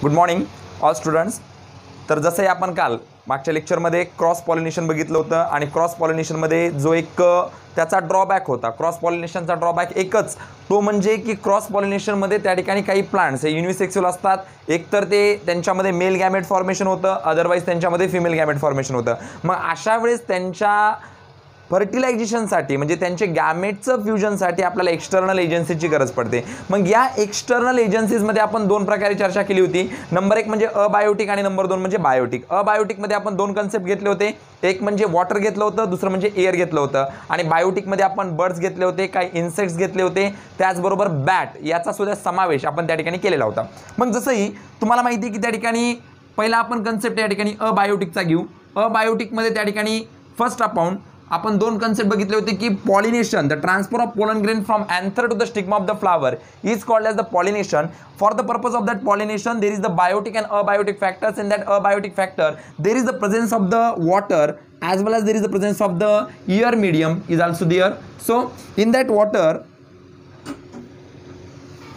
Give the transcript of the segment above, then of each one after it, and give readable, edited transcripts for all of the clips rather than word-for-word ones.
Good morning all students. तर जसंही आपण काल मागच्या लेक्चरमध्ये क्रॉस पॉलिनेशन बघितलं होतं आणि क्रॉस पॉलिनेशनमध्ये जो एक त्याचा ड्रॉबॅक होता, क्रॉस पॉलिनेशनचा ड्रॉबॅक एकच, तो म्हणजे की क्रॉस पॉलिनेशनमध्ये त्या ठिकाणी काही प्लांट्स हे युनिसेक्सुअल असतात. एकतर ते त्यांच्यामध्ये मेल गॅमेट फॉर्मेशन होतं, अदरवाईज त्यांच्यामध्ये फिमेल गॅमेट फॉर्मेशन होतं. मग अशा वेळेस त्यांच्या फर्टिलायझेशनसाठी म्हणजे त्यांचे गॅमेटचं फ्युजनसाठी आपल्याला एक्सटर्नल एजन्सीची गरज पडते. मग या एक्सटर्नल एजन्सीजमध्ये आपण दोन प्रकारे चर्चा केली होती. नंबर एक म्हणजे अबायोटिक आणि नंबर दोन म्हणजे बायोटिक. अबायोटिकमध्ये आपण दोन कन्सेप्ट घेतले होते, एक म्हणजे वॉटर घेतलं होतं, दुसरं म्हणजे एअर घेतलं होतं. आणि बायोटिकमध्ये आपण बर्ड्स घेतले होते, काही इन्सेक्ट्स घेतले होते, त्याचबरोबर बॅट याचा सुद्धा समावेश आपण त्या ठिकाणी केलेला होता. मग जसंही तुम्हाला माहिती आहे की त्या ठिकाणी पहिला आपण कन्सेप्ट या ठिकाणी अबायोटिकचा घेऊ. अबायोटिकमध्ये त्या ठिकाणी फर्स्ट आपण दोन कन्सेप्ट बघितले होते की pollination, the transfer of pollen grain from anther to the stigma of the flower is called as the pollination. For the purpose of that pollination there is the biotic and abiotic factors. In that abiotic factor there is the presence of the water as well as there is the presence of the air medium is also there. So in that water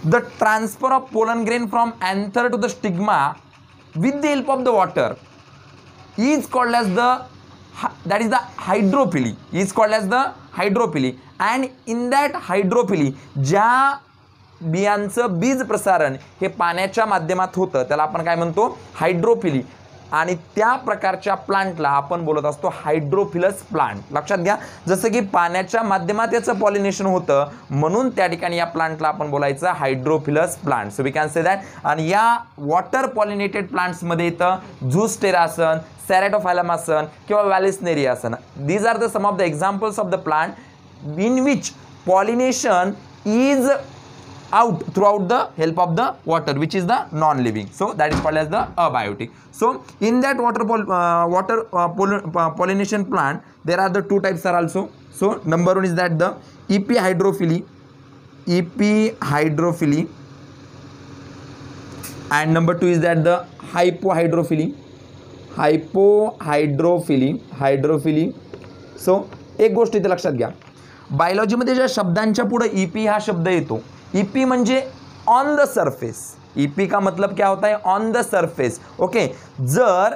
the transfer of pollen grain from anther to the stigma with the help of the water is called as the hydrophily, is called as the hydrophily. And in that hydrophily ज्या बियांचं बीज प्रसारण हे पाण्याच्या माध्यमात होतं त्याला आपण काय म्हणतो, हायड्रोफिली. आणि त्या प्रकारच्या प्लांटला आपण बोलत असतो हायड्रोफिलस प्लांट. लक्षात घ्या, जसं की पाण्याच्या माध्यमात याचं पॉलिनेशन होतं म्हणून त्या ठिकाणी या प्लांटला आपण बोलायचं hydrophilous plant. So we can say that. आणि या वॉटर पॉलिनेटेड प्लांट्समध्ये येतं झूस्टेरा असन, सॅरेटोफायलम असन किंवा वॅलिस्नेरिया असन. These are the some of the examples of the plant in which pollination is out throughout the help of the water which is the non-living. So that is called as the abiotic. So in that pollination plant there are the two types are also. So number one is that the epihydrophily and number two is that the hypohydrophily. So एक गोष्ट इथे लक्षात घ्या, बायोलॉजीमध्ये ज्या शब्दांच्या पुढे EP हा शब्द येतो, ईपी म्हणजे ऑन द सरफेस. ईपी का मतलब क्या होता है, ऑन द सरफेस. ओके, जर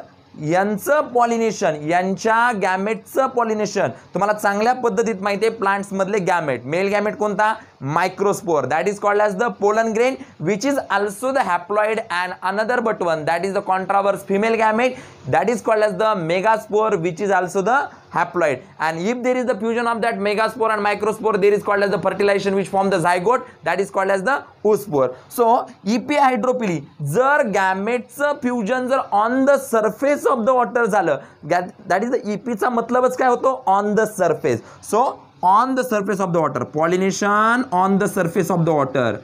यांचं पॉलिनेशन, यांच्या गॅमेटचं पॉलिनेशन तुम्हाला चांगल्या पद्धतीत माहिती आहे, प्लांट्समधले गॅमेट, मेल गॅमेट कोणता, microspore, that is called as the pollen grain which is also the haploid and another but one that is the converse female gamete that is called as the megaspore which is also the haploid. And if there is the fusion of that megaspore and microspore, there is called as the fertilization which form the zygote, that is called as the oospore. So epihydrophily, जर गॅमेटचं fusion जर on the surface of the water झालं, that is the ईपीचा मतलबच काय होतो, on the surface. So on the surface of the water, pollination on the surface of the water,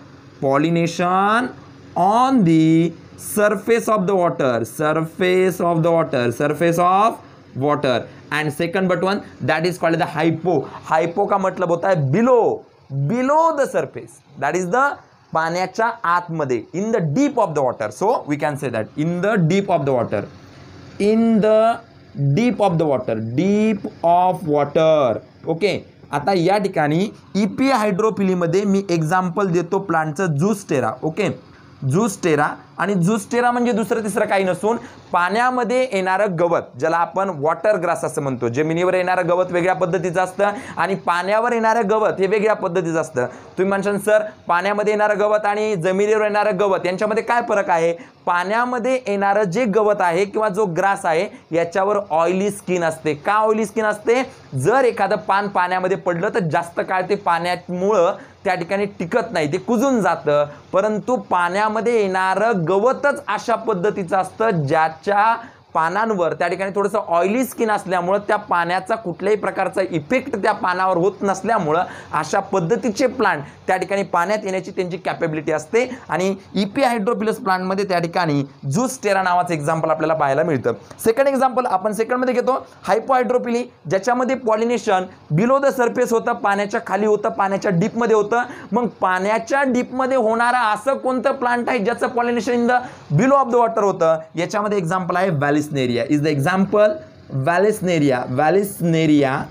pollination on the surface of the water, surface of the water, surface of water. And second but one that is called the hypo का मतलब होता है below the surface, that is the पाण्याच्या आतमध्ये, in the deep of the water. So we can say that in the deep of the water, deep of water. Okay, आता या ठिकाणी EP हायड्रोफिलीमध्ये मी example देतो प्लांटचं झूस्टेरा. ओके, झूस्टेरा, आणि झूस्टेरा म्हणजे दुसरं तिसरं काही नसून पाण्यामध्ये येणारं गवत, ज्याला आपण वॉटर ग्रास असं म्हणतो. जमिनीवर येणारं गवत वेगळ्या पद्धतीचं असतं आणि पाण्यावर येणारं गवत हे वेगळ्या पद्धतीचं असतं. तुम्ही म्हणशाल सर पाण्यामध्ये येणारं गवत आणि जमिनीवर येणारं गवत यांच्यामध्ये काय फरक आहे. पाण्यामध्ये येणारं जे गवत आहे किंवा जो ग्रास आहे याच्यावर ऑइली स्किन असते. का ऑइली स्किन असते, जर एखादं पान पाण्यामध्ये पडलं तर जास्त काळ ते पाण्यामुळं त्या ठिकाणी टिकत नाही, ते कुजून जातं. परंतु पाण्यामध्ये येणारं गवतच अशा पद्धतीचं असतं ज्याच्या पानांवर त्या ठिकाणी थोडंसं ऑइली स्किन असल्यामुळं त्या पाण्याचा कुठल्याही प्रकारचा इफेक्ट त्या पानावर होत नसल्यामुळं अशा पद्धतीचे प्लांट त्या ठिकाणी पाण्यात येण्याची त्यांची कॅपेबिलिटी असते. आणि ईपी हायड्रोफिलस प्लांटमध्ये त्या ठिकाणी झूस्टेरा नावाचं एक्झाम्पल आपल्याला पाहायला मिळतं. सेकंड एक्झाम्पल आपण सेकंडमध्ये घेतो हायपोहायड्रोफिली, ज्याच्यामध्ये पॉलिनेशन बिलो द सरफेस होतं, पाण्याच्या खाली होतं, पाण्याच्या डीपमध्ये होतं. मग पाण्याच्या डीपमध्ये होणारा असं कोणतं प्लांट आहे ज्याचं pollination in the below of the water होतं, याच्यामध्ये एक्झाम्पल आहे Vallisneria is the example. Vallisneria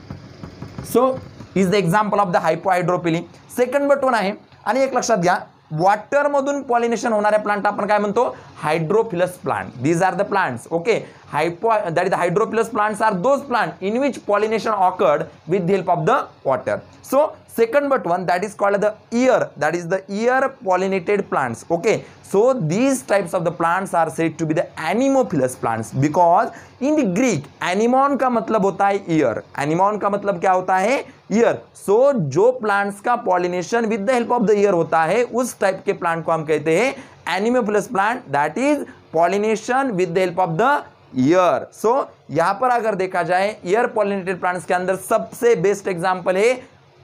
so is the example of the hypohydrophily. Second but one आहे. आणि एक लक्षात घ्या, वॉटरमधून पॉलिनेशन होणाऱ्या प्लांट आपण काय म्हणतो, hydrophilous plant. These are the plants. Okay, that is the hydrophilous plants are those plants in which pollination occurred with the help of the water. So second but one, that is called the ear, that is the ear pollinated plants. Okay, so these types of the plants are said to be the anemophilous plants because in the Greek anemon का मतलब होता है ear, anemon का मतलब क्या होता है, ear. So जो plants का pollination with the help of the ear होता है उस type के plant को हम कहते हैं anemophilous plant, that is pollination with the help of the year. So यहां पर अगर देखा जाए ईयर पॉलिनेटेड प्लांट्स के अंदर सबसे बेस्ट एग्जांपल है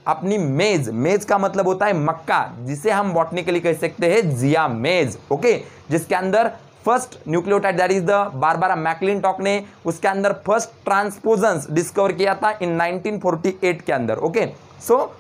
अपनी मेज. मेज का मतलब होता है मक्का, जिसे हम बॉटनिकली कह सकते हैं जिया मेज. ओके, जिसके अंदर first nucleotide that is the Barbara McClintock ने उसके अंदर फर्स्ट ट्रांसपोजन्स डिस्कवर किया था इन 1948 के अंदर. ओके, सो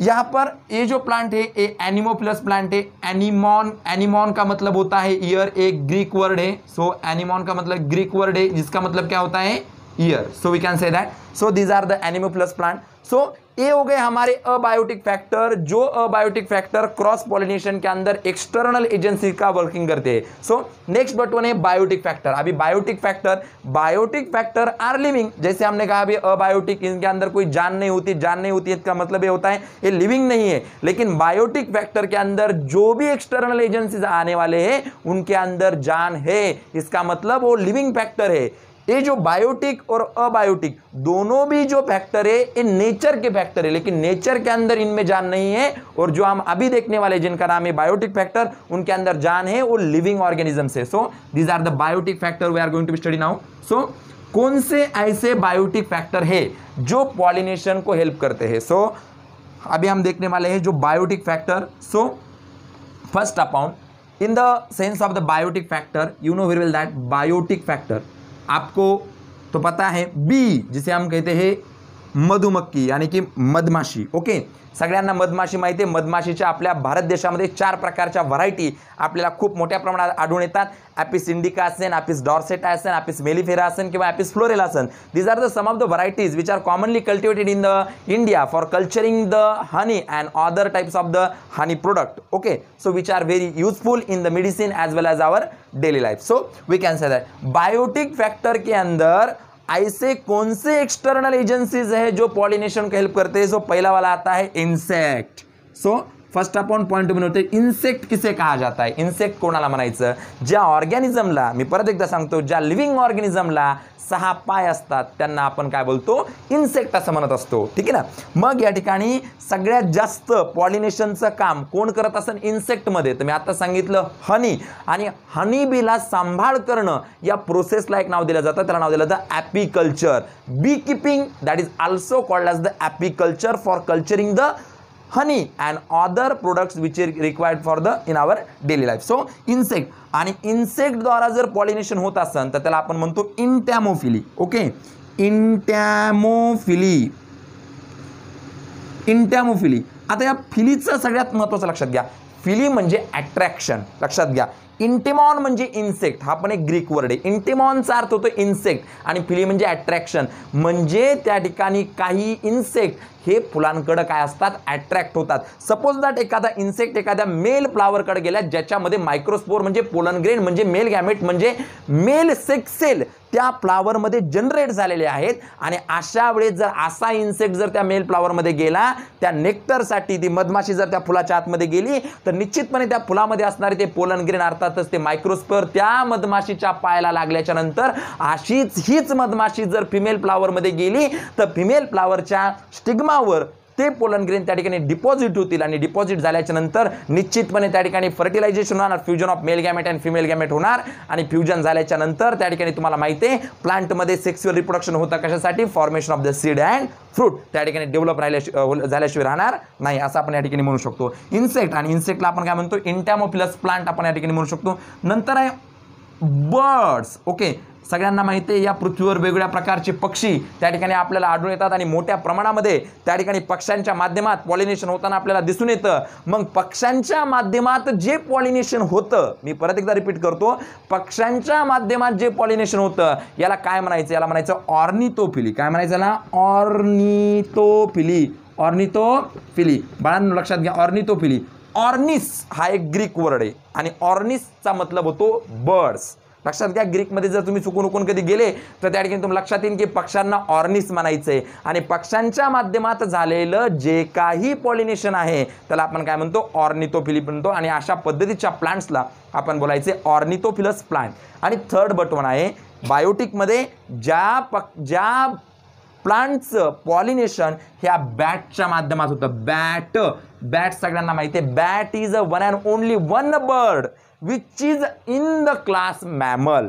यहां पर ये जो प्लांट है ये एनिमोफिलस प्लांट है. एनिमॉन, एनिमॉन का मतलब होता है ईयर, एक ग्रीक वर्ड है. सो एनिमॉन का मतलब ग्रीक वर्ड है जिसका मतलब क्या होता है, air. So we can say that. So these are the anemophilous plant. So ये हो गए हमारे अबायोटिक फैक्टर, जो अबायोटिक फैक्टर क्रॉस पॉलिनेशन के अंदर एक्सटर्नल एजेंसी का वर्किंग करते हैं. सो नेक्स्ट बट वन है बायोटिक फैक्टर. अभी बायोटिक फैक्टर आर लिविंग. जैसे हमने कहा अभी अबायोटिक, इनके अंदर कोई जान नहीं होती. जान नहीं होती इसका मतलब ये होता है ये लिविंग नहीं है. लेकिन बायोटिक फैक्टर के अंदर जो भी एक्सटर्नल एजेंसीज आने वाले हैं उनके अंदर जान है, इसका मतलब वो लिविंग फैक्टर है. ये जो बायोटिक और अबायोटिक दोनों भी जो फैक्टर है ये नेचर के फैक्टर है, लेकिन नेचर के अंदर इनमें जान नहीं है. और जो हम अभी देखने वाले जिनका नाम है बायोटिक फैक्टर, उनके अंदर जान है, वो लिविंग ऑर्गेनिजम्स है. So these are the biotic factor we are going to study now. So कौन से ऐसे बायोटिक फैक्टर है जो पॉलिनेशन को हेल्प करते हैं. सो अभी हम देखने वाले हैं जो biotic factor. So first upon in the sense of the biotic factor, you know very well that biotic factor आपको तो पता है बी, जिसे हम कहते हैं मधुमक्खी यानी की मधमाशी. ओके, सगळ्यांना मधमाशी माहिती आहे. मधमाशीच्या आपल्या भारत देशामध्ये 4 प्रकारच्या व्हरायटी आपल्याला खूप मोठ्या प्रमाणात आढळून येतात. ॲपिस इंडिका असेल, ॲपिस डॉर्सेटा असेल, ॲपिस मेलिफेरा असेल किंवा ॲपिस फ्लोरेला असेल. These are the some of the varieties which are commonly cultivated in the India for culturing the honey and other types of the honey product. Okay, so which are very useful in the medicine as well as our daily life. So we can say that biotic factor के अंदर ऐसे कौन से external agencies है जो pollination को help करते हैं. So पहला वाला आता है insect. So first upon point म्हणून होते इन्सेक्ट किसे कहा जाता है. इन्सेक्ट कोणाला म्हणायचं, ज्या ऑर्गॅनिझमला, मी परत एकदा सांगतो, ज्या लिव्हिंग ऑर्गॅनिझमला 6 पाय असतात त्यांना आपण काय बोलतो, इन्सेक्ट असं म्हणत असतो. ठीक आहे ना. मग या ठिकाणी सगळ्यात जास्त पॉलिनेशनचं काम कोण करत असेल इन्सेक्टमध्ये, तर मी आता सांगितलं हनी. आणि हनी बीला सांभाळ करणं या प्रोसेसला एक नाव दिलं जातं, त्याला नाव दिलं जातं apiculture. Beekeeping that is also called as the apiculture for culturing the honey and other products which are required for the in our daily life. So insect, आणि इन्सेक्ट द्वारा जर पॉलिनेशन होत असेल तर त्याला आपण म्हणतो इंटॅमोफिली. ओके, इंटॅमोफिली. इंटॅमोफिली. आता या फिलीचं सगळ्यात महत्त्वाचं लक्षात घ्या. फिली म्हणजे अट्रॅक्शन, लक्षात घ्या. इंटिमॉन म्हणजे इन्सेक्ट, हा पण एक ग्रीक वर्ड आहे. इंटिमॉनचा अर्थ होतो इन्सेक्ट आणि फिली म्हणजे अट्रॅक्शन. म्हणजे त्या ठिकाणी काही इन्सेक्ट हे फुलांकडे काय असतात, अट्रॅक्ट होतात. सपोज दॅट एखादा इन्सेक्ट एखाद्या मेल फ्लावरकडे गेला ज्याच्यामध्ये मायक्रोस्पोर म्हणजे पोलन ग्रेन म्हणजे मेल गॅमेट म्हणजे मेल सेक्स सेल त्या फ्लावरमध्ये जनरेट झालेले आहेत. आणि अशा वेळेस जर असा इन्सेक्ट जर त्या मेल फ्लावरमध्ये गेला, त्या नेक्टरसाठी ती मधमाशी जर त्या फुलाच्या आतमध्ये गेली तर निश्चितपणे त्या फुलामध्ये असणारे ते पोलन ग्रेन अर्थातच ते मायक्रोस्पोर त्या मधमाशीच्या पायाला लागल्याच्या नंतर हीच मधमाशी जर फिमेल फ्लावरमध्ये गेली तर फिमेल फ्लावरच्या स्टिग्मावर ते पोलन ग्रेन त्या ठिकाणी डिपॉझिट होतील आणि डिपॉझिट झाल्याच्या नंतर निश्चितपणे त्या ठिकाणी फर्टिलायझेशन होणार, fusion of male gamete and female gamete होणार. आणि फ्युजन झाल्याच्या नंतर त्या ठिकाणी तुम्हाला माहिती आहे प्लांटमध्ये सेक्शुअल रिप्रोडक्शन होतं कशासाठी, formation of the seed and fruit. त्या ठिकाणी डेव्हलप झाल्याशिवाय राहणार नाही असं आपण या ठिकाणी म्हणू शकतो. इन्सेक्ट, आणि इन्सेक्टला आपण काय म्हणतो, इंटॅमोफिलस प्लांट आपण या ठिकाणी म्हणू शकतो. नंतर आहे बर्ड्स. ओके, सगळ्यांना माहिती आहे या पृथ्वीवर वेगवेगळ्या प्रकारचे पक्षी त्या ठिकाणी आपल्याला आढळून येतात आणि मोठ्या प्रमाणामध्ये त्या ठिकाणी पक्ष्यांच्या माध्यमात पॉलिनेशन होताना आपल्याला दिसून येतं. मग पक्ष्यांच्या माध्यमात जे पॉलिनेशन होतं, मी परत एकदा रिपीट करतो, पक्ष्यांच्या माध्यमात जे पॉलिनेशन होतं याला काय म्हणायचं, याला म्हणायचं ऑर्निथोफिली. काय म्हणायचं याला, ऑर्निथोफिली. ऑर्निथोफिली. बाळांनो लक्षात घ्या, ऑर्निथोफिली. ऑर्निस हा एक ग्रीक वर्ड आहे आणि ऑर्निसचा मतलब होतो बर्ड्स. लक्षात घ्या, ग्रीकमध्ये जर तुम्ही चुकून गेले तर त्या ठिकाणी तुम्हाला लक्षात येईल की पक्ष्यांना ऑर्निस म्हणायचंय आणि पक्ष्यांच्या माध्यमात झालेलं जे काही पॉलिनेशन आहे त्याला आपण काय म्हणतो, ऑर्निथोफिली म्हणतो. आणि अशा पद्धतीच्या प्लांट्सला आपण बोलायचे ऑर्निथोफिलस प्लांट. आणि थर्ड बटन आहे बायोटिकमध्ये ज्या प्लांटचं पॉलिनेशन ह्या बॅटच्या माध्यमात होतं. बॅट सगळ्यांना माहिती आहे, bat is a one and only one bird which is in the class mammal.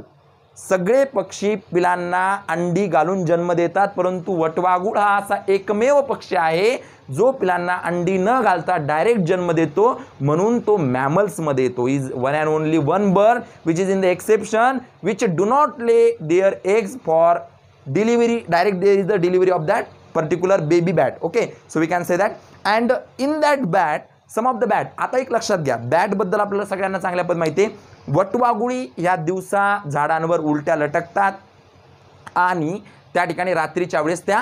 सगळे पक्षी पिलांना अंडी घालून जन्म देतात, परंतु वटवाघूळ हा असा एकमेव पक्षी आहे जो पिलांना अंडी न घालता डायरेक्ट जन्म देतो, म्हणून तो मॅमल्समध्ये येतो. Is one and only one bird which is in the exception which do not lay their eggs for delivery direct. There is the delivery of that particular baby bat. Okay, so we can say that. And in that bat, some of the bat, आता एक लक्षात घ्या, bat बद्दल आपल्याला सगळ्यांना चांगल्या पद माहिती आहे. वटवाघुळी ह्या दिवसा झाडांवर उलट्या लटकतात आणि त्या ठिकाणी रात्रीच्या वेळेस त्या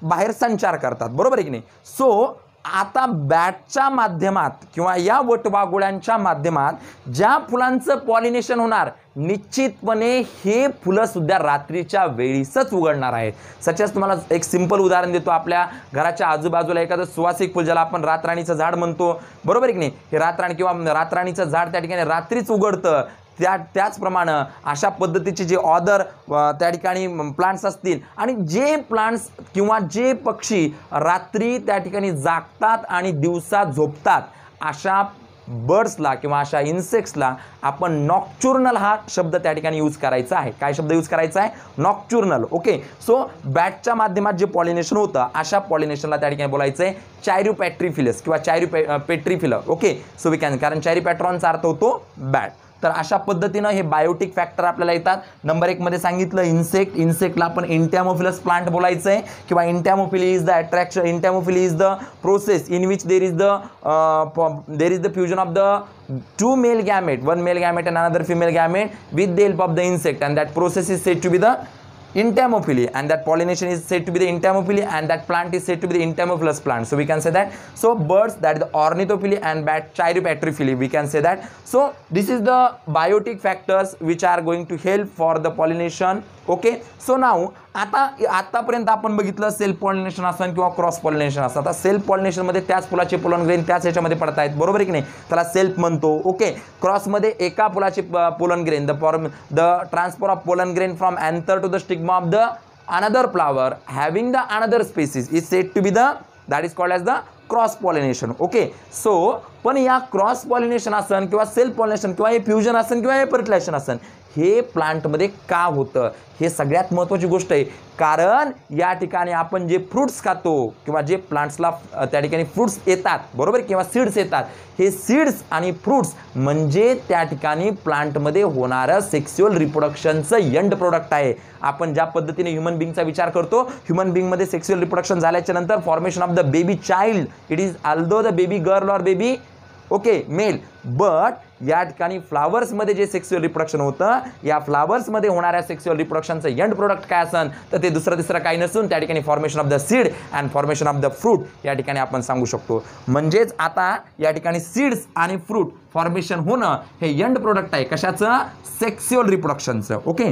बाहेर संचार करतात, बरोबर आहे की नाही. सो आता बॅटच्या माध्यमात किंवा या वटवाघुळ्यांच्या माध्यमात ज्या फुलांचं पॉलिनेशन होणार, निश्चितपणे हे फुलं सुद्धा रात्रीच्या वेळीसच उघडणार आहेत. सच्याच तुम्हाला एक सिंपल उदाहरण देतो. आपल्या घराच्या आजूबाजूला एखादं सुवासिक फुल ज्याला आपण रातराणीचं झाड म्हणतो, बरोबर आहे की नाही, हे रातराणी किंवा रातराणीचं झाड त्या ठिकाणी रात्रीच उघडतं. त्याचप्रमाणे अशा पद्धतीचे जे ऑदर त्या ठिकाणी प्लांट्स असतील आणि जे प्लांट्स किंवा जे पक्षी रात्री त्या ठिकाणी जागतात आणि दिवसा झोपतात, अशा बर्ड्सला किंवा अशा इन्सेक्ट्सला आपण नॉक्चुर्नल हा शब्द त्या ठिकाणी यूज करायचा आहे. काय शब्द यूज करायचा आहे? नॉक्चुर्नल. ओके, सो बॅटच्या माध्यमात जे पॉलिनेशन होतं अशा पॉलिनेशनला त्या ठिकाणी बोलायचं आहे चायरोपॅट्रिफिलस किंवा चायरोपेट्रिफिलर. ओके, सो वी कॅन, कारण चायरोपॅट्रॉनचा अर्थ होतो बॅट. तर अशा पद्धतीनं हे बायोटिक फॅक्टर आपल्याला येतात. नंबर 1 मध्ये सांगितलं इन्सेक्टला आपण एंटॅमोफिलस प्लांट बोलायचं आहे किंवा entomophily is the attraction, entomophily is the process in which there is the fusion of the two male gamete, one male gamete and another female gamete with the help of the insect, and that process is said to be the entomophily, and that pollination is said to be the entomophily, and that plant is said to be the entomophilous plant. So we can say that. So birds, that is the ornithophily, and bat chiropatryphily, we can say that. So this is the biotic factors which are going to help for the pollination. Okay, so now आतापर्यंत आपण बघितलं self pollination असन किंवा cross pollination असतं. आता self पॉलिनेशनमध्ये त्याच फुलाचे pollen grain त्याच ह्याच्यामध्ये पडत आहेत, बरोबर आहे की नाही, त्याला सेल्फ म्हणतो. ओके, क्रॉसमध्ये एका फुलाचे pollen grain, the transfer of pollen grain from anther to the stigma of the another flower having the another species is said to be the, that is called as the cross pollination. Okay, so पण या cross pollination असन किंवा self pollination किंवा हे fusion असन किंवा हे fertilisation असन, हे प्लांटमध्ये का होतं हे सगळ्यात महत्त्वाची गोष्ट आहे. कारण या ठिकाणी आपण जे फ्रूट्स खातो किंवा जे प्लांट्सला त्या ठिकाणी फ्रूट्स येतात, बरोबर, किंवा सीड्स येतात, हे सीड्स आणि फ्रूट्स म्हणजे त्या ठिकाणी प्लांटमध्ये होणारं सेक्स्युअल रिप्रोडक्शनचं एंड प्रोडक्ट आहे. आपण ज्या पद्धतीने ह्युमन बिंगचा विचार करतो, ह्युमन बिंगमध्ये सेक्स्युअल रिप्रोडक्शन झाल्याच्या नंतर formation of the baby child, it is although the baby girl or baby okay male, but या ठिकाणी फ्लावर्समध्ये जे सेक्स्युअल रिप्रोडक्शन होतं, या फ्लावर्समध्ये होणाऱ्या सेक्स्युअल रिप्रोडक्शनचं एंड प्रोडक्ट काय असन तर ते दुसरं तिसरं काही नसून त्या ठिकाणी formation of the seed and formation of the fruit या ठिकाणी आपण सांगू शकतो. म्हणजेच आता या ठिकाणी सीड्स आणि फ्रूट फॉर्मेशन होणं हे एंड प्रोडक्ट आहे कशाचं? सेक्स्युअल रिप्रोडक्शनचं. ओके,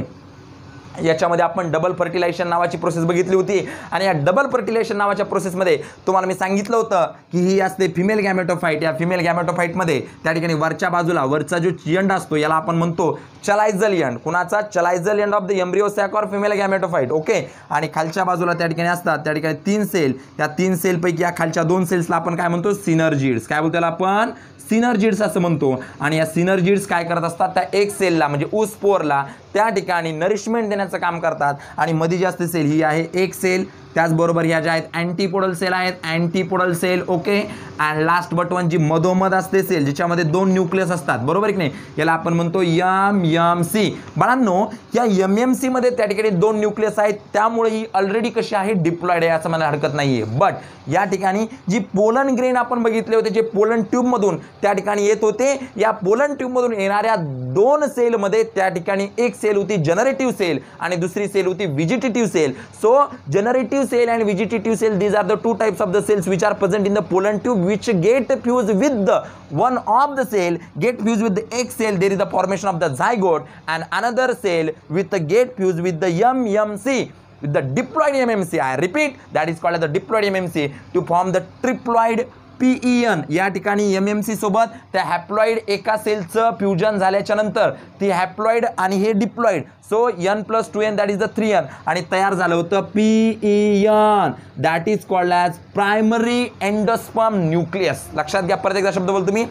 याच्यामध्ये आपण डबल फर्टिलायझेशन नावाची प्रोसेस बघितली होती आणि या डबल फर्टिलायझेशन नावाच्या प्रोसेसमध्ये तुम्हाला मी सांगितलं होतं की ही असते फिमेल गॅमेटोफाईट. या फिमेल गॅमेटोफाईटमध्ये त्या ठिकाणी वरच्या बाजूला वरचा जो एंड असतो याला आपण म्हणतो चलायझल एंड. कुणाचा? Chalazal end of the embryo sac or female gametophyte. Okay, आणि खालच्या बाजूला त्या ठिकाणी असतात त्या ठिकाणी 3 सेल. या 3 सेलपैकी या खालच्या 2 सेल्सला आपण काय म्हणतो? सिनर्जिड्स. काय बोलतो त्याला आपण? सिनर्जिड्स असं म्हणतो. आणि या सिनर्जिड्स काय करत असतात? त्या एक सेलला म्हणजे ऊसपोरला त्या ठिकाणी नरिशमेंट देण्याचं काम करतात. आणि मध्ये जास्त सेल ही आहे एक सेल, त्याचबरोबर ह्या ज्या आहेत अँटीपोडल सेल आहेत, antipodal cell. Okay, and last but one जी मधोमध असते सेल ज्याच्यामध्ये 2 न्यूक्लियस असतात, बरोबर की नाही, याला आपण म्हणतो MMC. बाळांनो, या MMC मध्ये त्या ठिकाणी 2 न्यूक्लियस आहेत, त्यामुळे ही ऑलरेडी कशी आहे? डिप्लॉइड आहे असं मला हरकत नाहीये. बट या ठिकाणी जी पोलन ग्रेन आपण बघितले होते जे पोलन ट्यूबमधून त्या ठिकाणी येत होते, या पोलन ट्यूबमधून येणाऱ्या 2 सेलमध्ये त्या ठिकाणी एक सेल होती जनरेटिव्ह सेल आणि दुसरी सेल होती vegetative cell. So generative cell and vegetative cell, these are the two types of the cells which are present in the pollen tube, which get fused with the one of the cell get fused with the egg cell, there is the formation of the zygote, and another cell with the get fused with the MMC, with the diploid MMC. I repeat, that is called as the diploid MMC to form the triploid PEN. या ठिकाणी MMC सोबत त्या haploid एका सेलचं fusion झाल्याच्या नंतर ती haploid आणि हे diploid, so N+2N that is the 3N, आणि तयार झालं होतं PEN, that is called as primary endosperm nucleus. लक्षात घ्या, परत एकदा शब्द बोलतो मी,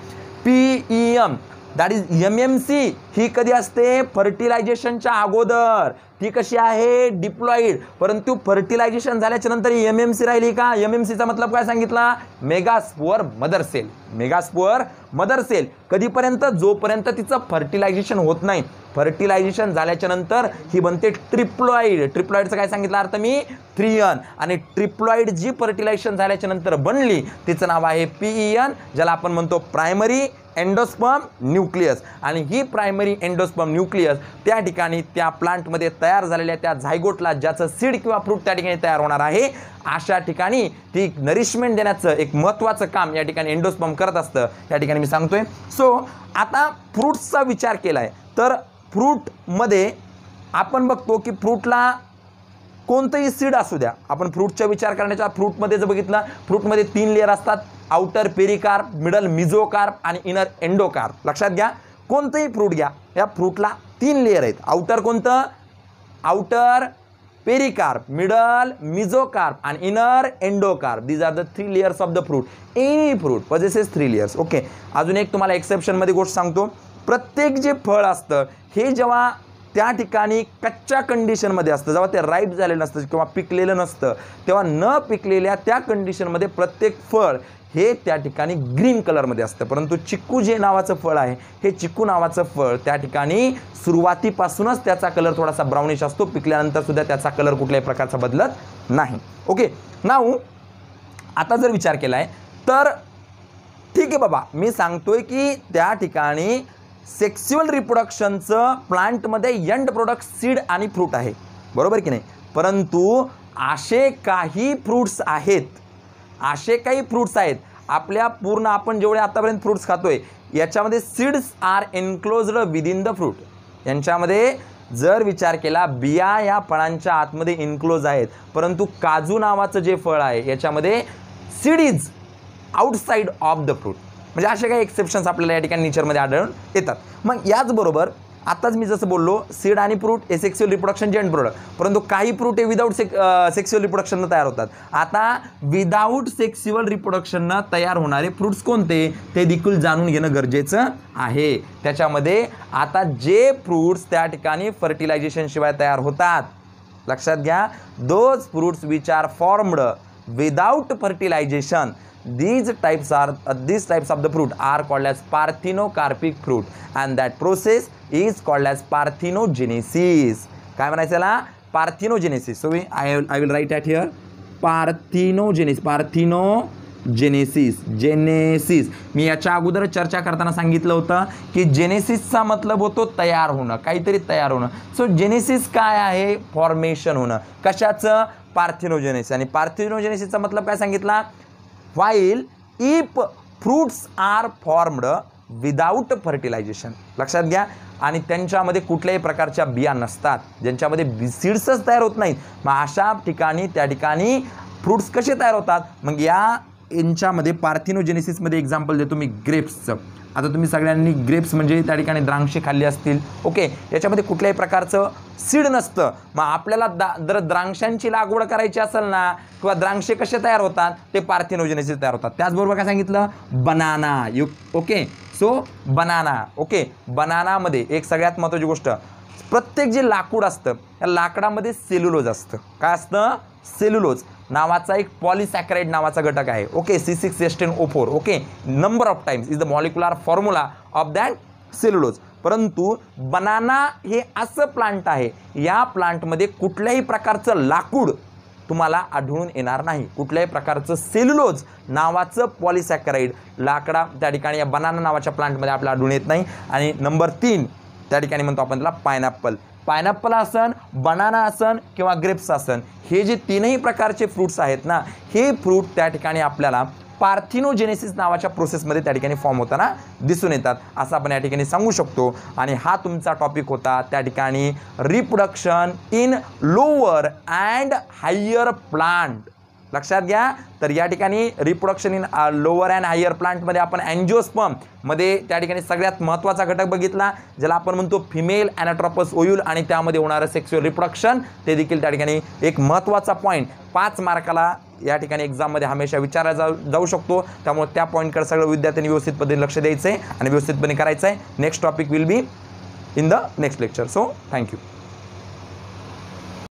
PEN दॅट इज MMC ही कधी असते, फर्टिलायझेशनच्या अगोदर, ती कशी आहे, डिप्लॉइड, परंतु फर्टिलायझेशन झाल्याच्या नंतर MMC राहिली का. MMCचा मतलब काय सांगितला, मेगास्पोअर मदर सेल. मेगास्पोअर मदर सेल कधीपर्यंत, जोपर्यंत तिचं फर्टिलायझेशन होत नाही. फर्टिलायझेशन झाल्याच्या नंतर ही बनते ट्रिप्लॉइड. ट्रिप्लॉइडचं काय सांगितलं अर्थ मी, 3N, आणि ट्रिप्लॉइड जी फर्टिलायझेशन झाल्याच्या नंतर बनली तिचं नाव आहे PEN, ज्याला आपण म्हणतो प्रायमरी एंडोस्पर्म न्यूक्लियस. आणि ही प्रायमरी एंडोस्पर्म न्यूक्लियस त्या ठिकाणी त्या प्लांटमध्ये तयार झालेल्या त्या झायगोटला, ज्याचं सीड किंवा फ्रूट त्या ठिकाणी तयार होणार आहे, अशा ठिकाणी ती नरिशमेंट देण्याचं एक महत्त्वाचं काम या ठिकाणी एंडोस्पर्म करत असतं, या ठिकाणी मी सांगतोय. सो आता फ्रूट्सचा विचार केला आहे, तर फ्रूटमध्ये आपण बघतो की फ्रूटला कोणतंही सीड असू द्या, आपण फ्रूटचा विचार करण्याच्या, फ्रूटमध्ये जर बघितलं, फ्रूटमध्ये 3 लेअर असतात, आउटर पेरिकार्प, मिडल मिझोकार्प आणि इनर एंडोकार्प. लक्षात घ्या, कोणतंही फ्रूट घ्या, या फ्रूटला 3 लेअर आहेत. आउटर कोणतं, आउटर पेरिकार्प, मिडल मिझोकार्प आणि inner endocarp. These are the 3 layers of the fruit. Any fruit possesses 3 layers. Okay, अजून एक तुम्हाला एक्सेप्शनमध्ये गोष्ट सांगतो, प्रत्येक जे फळ असतं हे जेव्हा त्या ठिकाणी कच्च्या कंडिशनमध्ये असतं, जेव्हा ते राईप झालेलं नसतं किंवा पिकलेलं नसतं, तेव्हा न पिकलेल्या त्या कंडिशनमध्ये प्रत्येक फळ हे त्या ठिकाणी ग्रीन कलरमध्ये असतं. परंतु चिक्कू जे नावाचं फळ आहे, हे चिक्कू नावाचं फळ त्या ठिकाणी सुरुवातीपासूनच त्याचा कलर थोडासा ब्राउनिश असतो, पिकल्यानंतर सुद्धा त्याचा कलर कुठल्याही प्रकारचा बदलत नाही. ओके, नाऊ आता जर विचार केला आहे तर ठीक आहे बाबा, मी सांगतोय की त्या ठिकाणी सेक्स्युअल रिप्रोडक्शनचं प्लांटमध्ये एंड प्रोडक्ट सीड आणि फ्रूट आहे, बरोबर की नाही. परंतु असे काही फ्रूट्स आहेत, असे काही फ्रूट्स आहेत आपल्या पूर्ण आपण जेवढे आतापर्यंत फ्रूट्स खातोय याच्यामध्ये seeds are enclosed within the fruit. यांच्यामध्ये जर विचार केला, बिया या फळांच्या आतमध्ये इन्क्लोज आहेत, परंतु काजू नावाचं जे फळ आहे याच्यामध्ये seed is outside of the fruit. म्हणजे असे काही एक्सेप्शन्स आपल्याला या ठिकाणी नेचरमध्ये आढळून येतात. मग याचबरोबर आताच मी जसं बोललो, सीड आणि फ्रूट हे सेक्स्युअल रिप्रोडक्शनचे एंड प्रोडक्ट, परंतु काही फ्रूट हे विदाऊट सेक्स्युअल रिप्रोडक्शननं तयार होतात. आता विदाऊट सेक्स्युअल रिप्रोडक्शननं तयार होणारे फ्रूट्स कोणते ते देखील जाणून घेणं गरजेचं आहे. त्याच्यामध्ये आता जे फ्रूट्स त्या ठिकाणी फर्टिलायझेशन शिवाय तयार होतात, लक्षात घ्या, those fruits which are formed without fertilization, these types of the fruit are called as parthenocarpic fruit, and that process is called as parthenogenesis. काय म्हणायचं याला, parthenogenesis. So I will write at here genesis. मी याच्या अगोदर चर्चा करताना सांगितलं होतं की जेनेसिसचा मतलब होतो तयार होणं, काहीतरी तयार होणं. सो जेनेसिस काय आहे, फॉर्मेशन होणं. कशाचं, पार्थिनोजेनेसिस. आणि पार्थिनोजेनेसिसचा मतलब काय सांगितला, while if fruits are formed without fertilization. लक्षात घ्या, आणि त्यांच्यामध्ये कुठल्याही प्रकारच्या बिया नसतात, ज्यांच्यामध्ये सीड्सच तयार होत नाहीत. मग अशा ठिकाणी त्या ठिकाणी फ्रूट्स कसे तयार होतात, मग यांच्यामध्ये पार्थिनोजेनेसिसमध्ये एक्झाम्पल देतो मी ग्रेप्सचं. आता तुम्ही सगळ्यांनी ग्रेप्स म्हणजे त्या ठिकाणी द्राक्षे खाल्ली असतील. ओके, याच्यामध्ये कुठल्याही प्रकारचं सीड नसतं. मग आपल्याला जर द्राक्षांची लागवड करायची असेल ना, किंवा द्राक्षे कसे तयार होतात, ते पार्थिनोजेनेसिस तयार होतात. त्याचबरोबर काय सांगितलं, banana. Okay, so banana. Okay, बनानामध्ये एक सगळ्यात महत्त्वाची गोष्ट, प्रत्येक जे लाकूड असतं त्या लाकडामध्ये सेल्युलोज असतं. काय असतं, सेल्युलोज नावाचा एक पॉलिसॅकराइड नावाचा घटक आहे. Okay, C6H10O4. Okay, number of times is the molecular formula of that cellulose. परंतु बनाना हे असं प्लांट आहे, या प्लांटमध्ये कुठल्याही प्रकारचं लाकूड तुम्हाला आढळून येणार नाही, कुठल्याही प्रकारचं सेल्युलोज नावाचं पॉलिसॅकराइड लाकडा त्या ठिकाणी या बनाना नावाच्या प्लांटमध्ये आपल्याला आढळून येत नाही. आणि नंबर 3, त्या ठिकाणी म्हणतो आपण त्याला पायनॅपल. पायनॅपल असन, बनाना असन किंवा ग्रेप्स असन, हे जे तीनही प्रकारचे फ्रूट्स आहेत ना, हे फ्रूट त्या ठिकाणी आपल्याला पार्थिनोजेनेसिस नावाच्या प्रोसेसमध्ये त्या ठिकाणी फॉर्म होताना दिसून येतात असं आपण या ठिकाणी सांगू शकतो. आणि हा तुमचा टॉपिक होता त्या ठिकाणी reproduction in lower and higher plant. लक्षात घ्या. तर या ठिकाणी reproduction in lower and higher प्लांटमध्ये आपण अँजिओस्पर्म मध्ये त्या ठिकाणी सगळ्यात महत्त्वाचा घटक बघितला, ज्याला आपण म्हणतो फिमेल ॲनाट्रोपस ओव्यूल, आणि त्यामध्ये होणारं सेक्शुअल रिप्रोडक्शन, ते देखील त्या ठिकाणी एक महत्त्वाचा पॉईंट 5 मार्काला या ठिकाणी एक्झाममध्ये हमेशा विचारला जाऊ शकतो. त्यामुळे त्या पॉईंटकडे सगळं विद्यार्थ्यांनी व्यवस्थित पद्धतीने लक्ष द्यायचं आहे आणि व्यवस्थितपणे करायचं आहे. Next topic will be in the next lecture. So thank you.